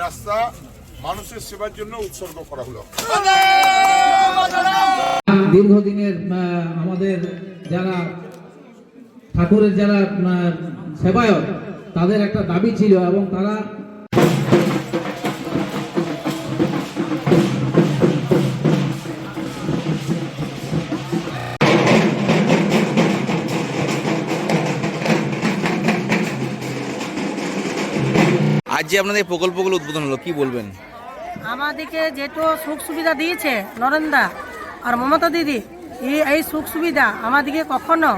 রাস্তা মানুষের সেবার জন্য উৎসর্গ করা হলো। দীর্ঘদিনের আমাদের যারা ঠাকুরের যারা সেবায়ক তাদের একটা দাবি ছিল এবং তারা আজ যে আপনাদের প্রকল্পগুলো উদ্বোধন হলো, কি বলবেন? আমাদেরকে যেটো সুখ সুবিধা দিয়েছে নরেন্দা আর মমতা দিদি, এই সুখ সুবিধা আমাদেরকে কখনো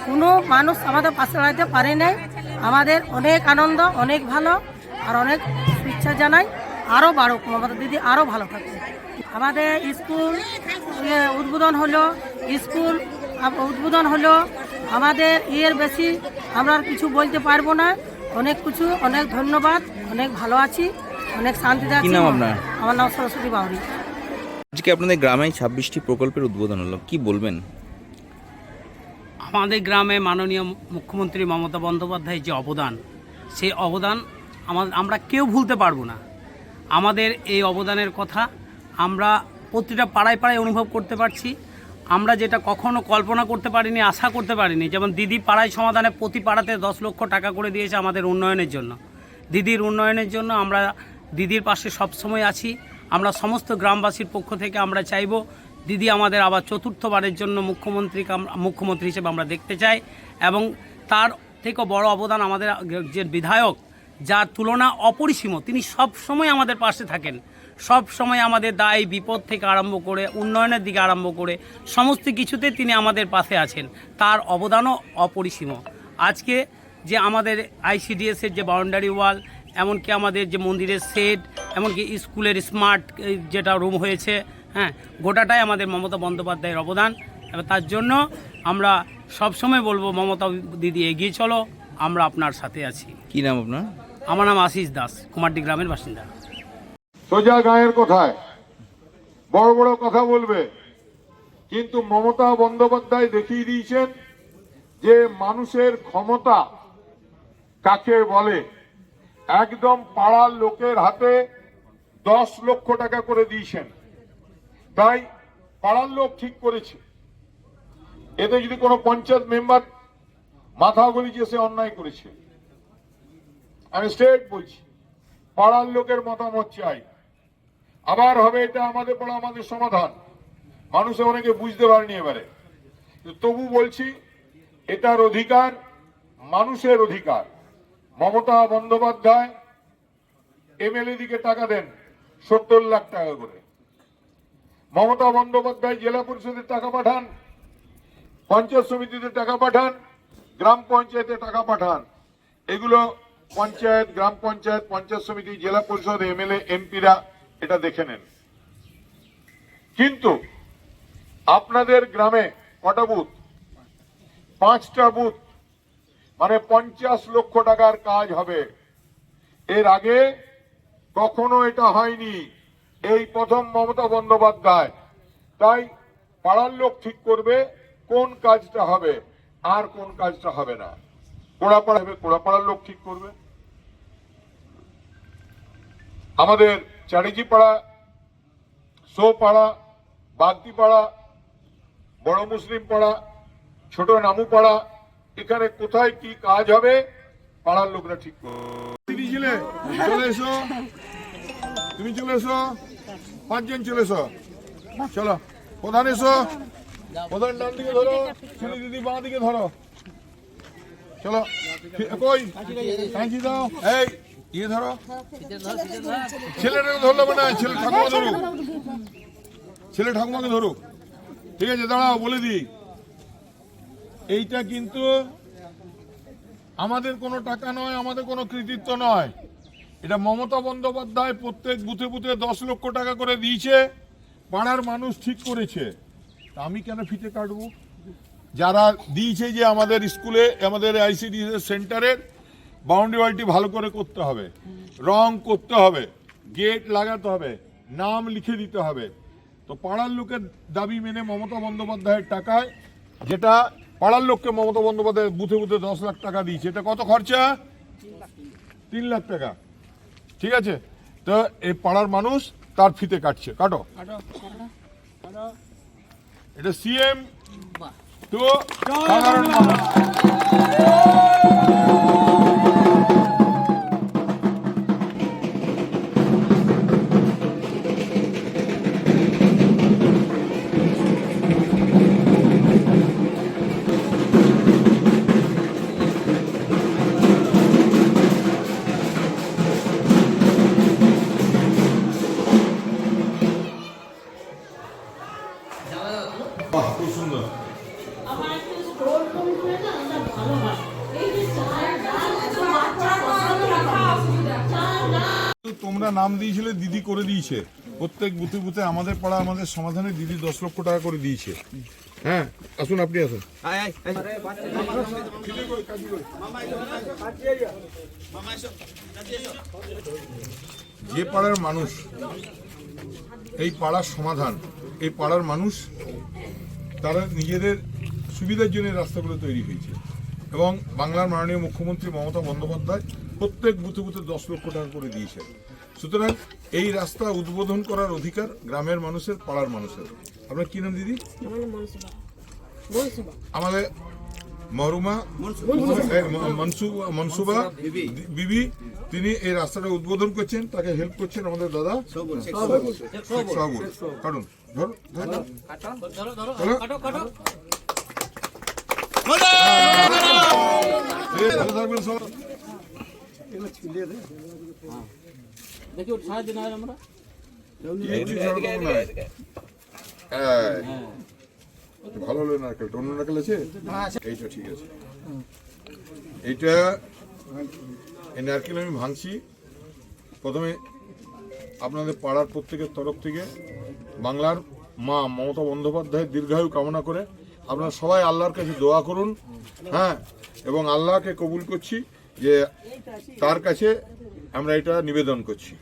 কোনো মানুষ আমাদের পাশে দাঁড়াতে পারে নাই। আমাদের অনেক আনন্দ, অনেক ভালো, আর অনেক ইচ্ছা জানাই আরও বাড়ুক, মমতা দিদি আরও ভালো থাকে। আমাদের স্কুল উদ্বোধন হলো, স্কুল উদ্বোধন হলো, আমাদের এর বেশি আমরা কিছু বলতে পারবো না। অনেক কিছু, অনেক ধন্যবাদ, অনেক ভালো আছি, অনেক শান্তিতে আছি। কি নাম আপনার? আমার নাম সরস্বতী বাউরি। আজকে আপনাদের গ্রামে 26টি প্রকল্পের উদ্বোধন হলো, কি বলবেন? আমাদের গ্রামে মাননীয় মুখ্যমন্ত্রী মমতা বন্দ্যোপাধ্যায়ের যে অবদান, সেই অবদান আমরা কেউ ভুলতে পারবো না। আমাদের এই অবদানের কথা আমরা প্রতিটা পাড়ায় পাড়ায় অনুভব করতে পারছি। আমরা যেটা কখনো কল্পনা করতে পারিনি, আশা করতে পারিনি। যেমন দিদি পাড়ায় সমাধানে প্রতি পাড়াতে 10 লক্ষ টাকা করে দিয়েছে আমাদের উন্নয়নের জন্য। দিদির উন্নয়নের জন্য আমরা দিদির পাশে সবসময় আছি। আমরা সমস্ত গ্রামবাসীর পক্ষ থেকে আমরা চাইব দিদি আমাদের আবার চতুর্থবারের জন্য মুখ্যমন্ত্রী হিসেবে আমরা দেখতে চাই। এবং তার থেকেও বড় অবদান আমাদের যে বিধায়ক, যার তুলনা অপরিসীম, তিনি সব সময় আমাদের পাশে থাকেন। সব সময় আমাদের দায় বিপদ থেকে আরম্ভ করে উন্নয়নের দিকে আরম্ভ করে সমস্ত কিছুতে তিনি আমাদের পাশে আছেন। তার অবদানও অপরিসীম। আজকে যে আমাদের আইসিডিএসের যে বাউন্ডারি ওয়াল, এমনকি আমাদের যে মন্দিরের শেড, এমনকি স্কুলের স্মার্ট যেটা রুম হয়েছে, হ্যাঁ, গোটাটাই আমাদের মমতা বন্দ্যোপাধ্যায়ের অবদান। এবং তার জন্য আমরা সবসময় বলবো, মমতা দিদি এগিয়ে চলো, আমরা আপনার সাথে আছি। কি নাম আপনার? আমার নাম আশিস দাস, কুমারডি গ্রামের বাসিন্দা। সোজা গায়ের কথায় বড় বড় কথা বলবে, কিন্তু মমতা বন্দ্যোপাধ্যায় দেখিয়ে দিয়েছেন যে মানুষের ক্ষমতা কাকে বলে। একদম পাড়ার লোকের হাতে 10 লক্ষ টাকা করে দিয়েছেন, তাই পাড়ার লোক ঠিক করেছে। এতে যদি কোনো পঞ্চায়েত মেম্বার মাথা গলিয়ে সে অন্যায় করেছে, আমি স্ট্রেট বলছি, পাড়ার লোকের মতামত চাই। আবার হবে এটা আমাদের পাড়া আমাদের সমাধান, মানুষে অনেকে বুঝতে পারেনি এবারে, তবু বলছি এটার অধিকার মানুষের অধিকার। মমতা বন্দ্যোপাধ্যায় এমএলএ দিকে টাকা দেন 70 লাখ টাকা করে। মমতা বন্দ্যোপাধ্যায় জেলা পরিষদে টাকা পাঠান, পঞ্চায়েত সমিতিতে টাকা পাঠান, গ্রাম পঞ্চায়েতে টাকা পাঠান। এগুলো পঞ্চায়েত, গ্রাম পঞ্চায়েত, পঞ্চায়েত সমিতি, জেলা পরিষদ, এমএলএ, এমপিরা এটা দেখে নেন। কিন্তু আপনাদের গ্রামে কটা বুথ? 5টা বুথ, মানে 50 লক্ষ টাকার কাজ হবে। এর আগে কখনো এটা হয়নি, এই প্রথম মমতা বন্দ্যোপাধ্যায়। তাই পাড়ার লোক ঠিক করবে কোন কাজটা হবে আর কোন কাজটা হবে না। কোড়াপাড়া হবে, কোড়াপাড়ার লোক ঠিক করবে। আমাদের চারিজি পাড়া, সো পাড়া, বাগদি পাড়া, বড় মুসলিম পাড়া, ছোট নামু পাড়া, এখানে কোথায় কি কাজ হবে পাড়ার লোকরা ঠিক করবে। চলে এসো, তুমি চলে এসো, 5 জন চলে এসো, চলো। প্রধান এসো, প্রধান ডান দিকে ধরো, ছেলে দিদি বাঁ দিকে ধরো, চলো। কই কাঁচি দাও, এই ইয়ে ধরো, ছেলেটা ধরলে না, ছেলে ঠাকুমা ধরুক, ছেলে ঠাকুমাকে ধরুক, ঠিক আছে? দাঁড়াও বলে দিই, এইটা কিন্তু আমাদের কোনো টাকা নয়, আমাদের কোনো কৃতিত্ব নয়। এটা মমতা বন্দ্যোপাধ্যায় প্রত্যেক বুথে বুথে 10 লক্ষ টাকা করে দিয়েছে, পাড়ার মানুষ ঠিক করেছে। তা আমি কেন ফিতে কাটবো? যারা দিয়েছে যে আমাদের স্কুলে, আমাদের আইসিডি সেন্টারের বাউন্ডারি ওয়ালটি ভালো করে করতে হবে, রং করতে হবে, গেট লাগাতে হবে, নাম লিখে দিতে হবে। তো পাড়ার লোকের দাবি মেনে মমতা বন্দ্যোপাধ্যায়ের টাকায়, যেটা পাড়ার লোককে মমতা বন্দ্যোপাধ্যায় বুথে বুথে 10 লাখ টাকা দিয়েছে, এটা কত খরচা? 3 লাখ টাকা, ঠিক আছে? তো এই পাড়ার মানুষ তার ফিতে কাটছে, কাটো। এটা সিএম তো সাধারণ মানুষ। বাহ, খুব সুন্দর। আমার একটু স্টোর ফোন করে না ওটা ভালো হয়। এই যে চাল ডাল এত বাচ্চা পছন্দ রাখা অসুবিধা। চাল ডাল তোমরা নাম দিয়েছিলে, দিদি করে দিয়েছে। প্রত্যেক বুথে বুথে আমাদের পাড়া আমাদের সমাধানে দিদি 10 লক্ষ টাকা করে দিয়েছে। হ্যাঁ, আসুন, আপনি আসুন। যে পাড়ার মানুষ, এই পাড়ার সমাধান, এই পাড়ার মানুষ তারা নিজেদের সুবিধার জন্য রাস্তাগুলো তৈরি হয়েছে এবং বাংলার মাননীয় মুখ্যমন্ত্রী মমতা বন্দ্যোপাধ্যায় প্রত্যেক বুথে বুথে 10 লক্ষ টাকা করে দিয়েছে। সুতরাং এই রাস্তা উদ্বোধন করার অধিকার গ্রামের মানুষের, পাড়ার মানুষের। আপনার কি নাম দিদি? আমাদের মহরুমা মনসুবা বিবি, তিনি এই রাস্তাটা উদ্বোধন করছেন, তাকে হেল্প করছেন আমাদের দাদা সগুল। কারণ ভালো হলো নারকেলটা, অন্য নারকেল আছে? এইটা ঠিক আছে। এইটা এই নারকেল আমি ভাঙছি। প্রথমে আপনাদের পাড়ার প্রত্যেকের তরফ থেকে বাংলার মা মমতা বন্দ্যোপাধ্যায়ের দীর্ঘায়ু কামনা করে আপনারা সবাই আল্লাহর কাছে দোয়া করুন। হ্যাঁ, এবং আল্লাহকে কবুল করছি যে তার কাছে আমরা এটা নিবেদন করছি।